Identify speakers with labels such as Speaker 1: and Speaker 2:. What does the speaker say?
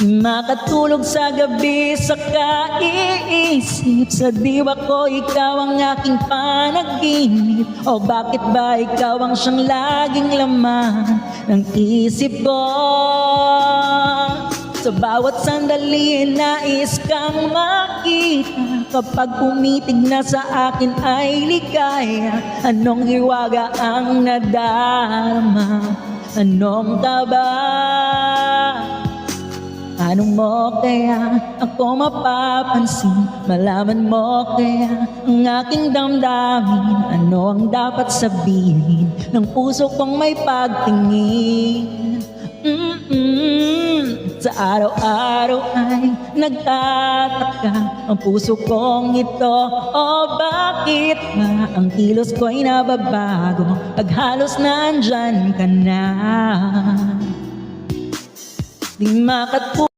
Speaker 1: Makatulog sa gabi sa kaiisip. Sa diwa ko ikaw ang aking panaginip. O bakit ba ikaw ang siyang laging laman ng isip ko? Sa bawat sandali nais kang makita. Kapag pumitig na sa akin ay ligaya. Anong hiwaga ang nadarama? Anong kaba? Paano mo kaya ako mapapansin? Malaman mo kaya ang aking damdamin? Ano ang dapat sabihin ng puso kong may pagtingin? Sa araw-araw ay nagtataka ang puso kong ito. O bakit ba ang kilos ko'y nababago pag halos nandyan ka na? Di makatulog